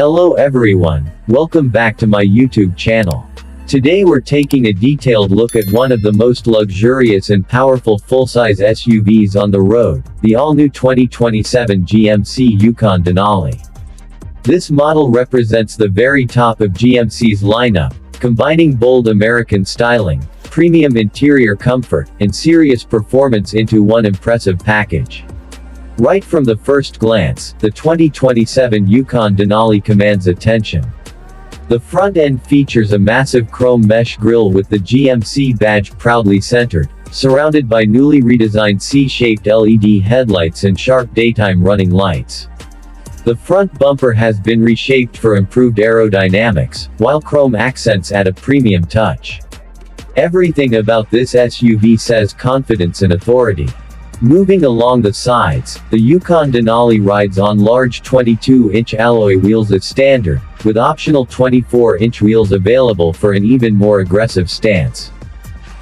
Hello everyone, welcome back to my YouTube channel. Today we're taking a detailed look at one of the most luxurious and powerful full-size SUVs on the road, the all-new 2027 GMC Yukon Denali. This model represents the very top of GMC's lineup, combining bold American styling, premium interior comfort, and serious performance into one impressive package. Right from the first glance, the 2027 Yukon Denali commands attention. The front end features a massive chrome mesh grille with the GMC badge proudly centered, surrounded by newly redesigned C-shaped LED headlights and sharp daytime running lights. The front bumper has been reshaped for improved aerodynamics, while chrome accents add a premium touch. Everything about this SUV says confidence and authority. Moving along the sides, the Yukon Denali rides on large 22-inch alloy wheels as standard, with optional 24-inch wheels available for an even more aggressive stance.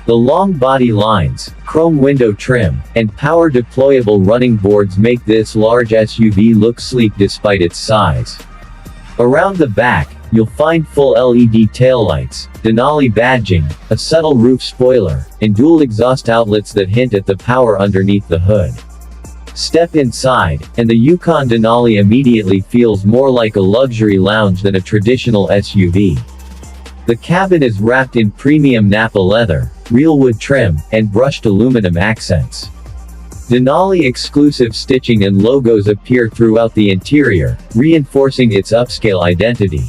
The long body lines, chrome window trim, and power-deployable running boards make this large SUV look sleek despite its size. Around the back, you'll find full LED taillights, Denali badging, a subtle roof spoiler, and dual exhaust outlets that hint at the power underneath the hood. Step inside, and the Yukon Denali immediately feels more like a luxury lounge than a traditional SUV. The cabin is wrapped in premium Napa leather, real wood trim, and brushed aluminum accents. Denali exclusive stitching and logos appear throughout the interior, reinforcing its upscale identity.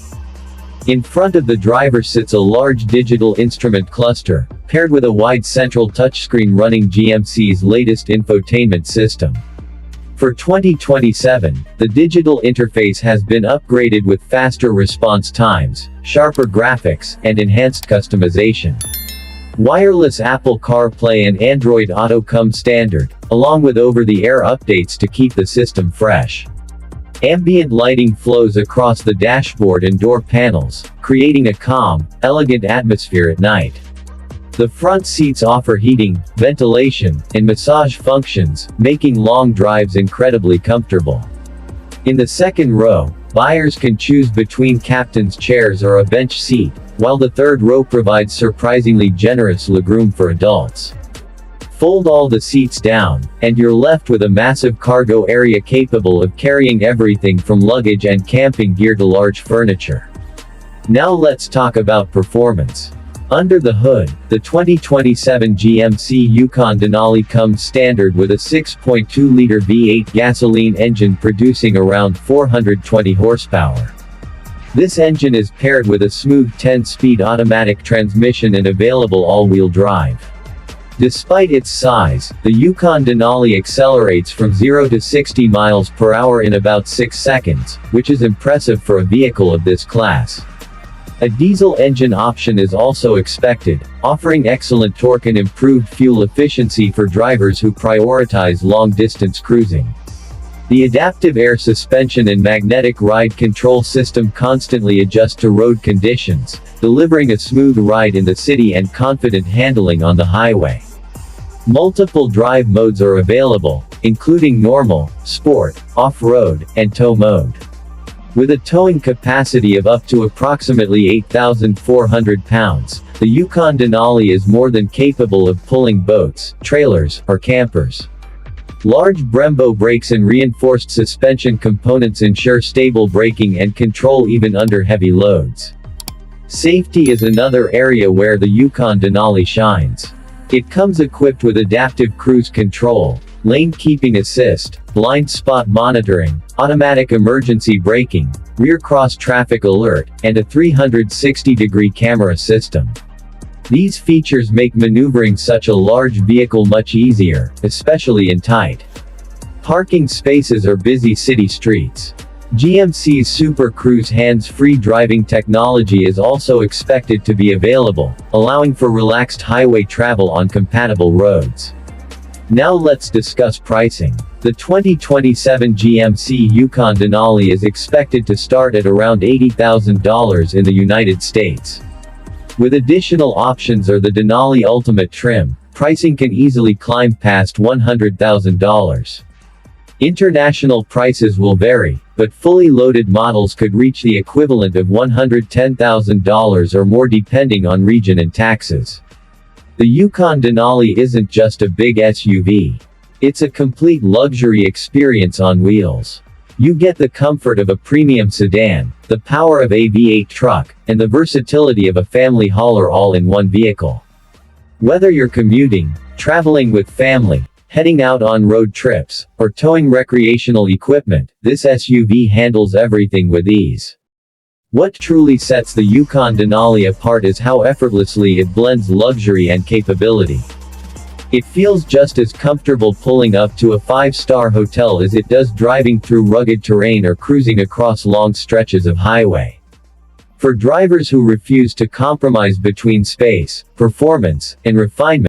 In front of the driver sits a large digital instrument cluster, paired with a wide central touchscreen running GMC's latest infotainment system. For 2027, the digital interface has been upgraded with faster response times, sharper graphics, and enhanced customization. Wireless Apple CarPlay and Android Auto come standard, along with over-the-air updates to keep the system fresh. Ambient lighting flows across the dashboard and door panels, creating a calm, elegant atmosphere at night. The front seats offer heating, ventilation, and massage functions, making long drives incredibly comfortable. In the second row, buyers can choose between captain's chairs or a bench seat, while the third row provides surprisingly generous legroom for adults. Fold all the seats down, and you're left with a massive cargo area capable of carrying everything from luggage and camping gear to large furniture. Now let's talk about performance. Under the hood, the 2027 GMC Yukon Denali comes standard with a 6.2-liter V8 gasoline engine producing around 420 horsepower. This engine is paired with a smooth 10-speed automatic transmission and available all-wheel drive. Despite its size, the Yukon Denali accelerates from 0 to 60 miles per hour in about 6 seconds, which is impressive for a vehicle of this class. A diesel engine option is also expected, offering excellent torque and improved fuel efficiency for drivers who prioritize long-distance cruising. The adaptive air suspension and magnetic ride control system constantly adjust to road conditions, delivering a smooth ride in the city and confident handling on the highway. Multiple drive modes are available, including normal, sport, off-road, and tow mode. With a towing capacity of up to approximately 8,400 pounds, the Yukon Denali is more than capable of pulling boats, trailers, or campers. Large Brembo brakes and reinforced suspension components ensure stable braking and control even under heavy loads. Safety is another area where the Yukon Denali shines. It comes equipped with adaptive cruise control, lane keeping assist, blind spot monitoring, automatic emergency braking, rear cross traffic alert, and a 360-degree camera system. These features make maneuvering such a large vehicle much easier, especially in tight parking spaces or busy city streets. GMC's Super Cruise hands-free driving technology is also expected to be available, allowing for relaxed highway travel on compatible roads. Now let's discuss pricing. The 2027 GMC Yukon Denali is expected to start at around $80,000 in the United States. With additional options or the Denali Ultimate trim, pricing can easily climb past $100,000. International prices will vary, but fully loaded models could reach the equivalent of $110,000 or more depending on region and taxes. The Yukon Denali isn't just a big SUV. It's a complete luxury experience on wheels. You get the comfort of a premium sedan, the power of a V8 truck, and the versatility of a family hauler all in one vehicle. Whether you're commuting, traveling with family, heading out on road trips, or towing recreational equipment, this SUV handles everything with ease. What truly sets the Yukon Denali apart is how effortlessly it blends luxury and capability. It feels just as comfortable pulling up to a 5-star hotel as it does driving through rugged terrain or cruising across long stretches of highway. For drivers who refuse to compromise between space, performance, and refinement,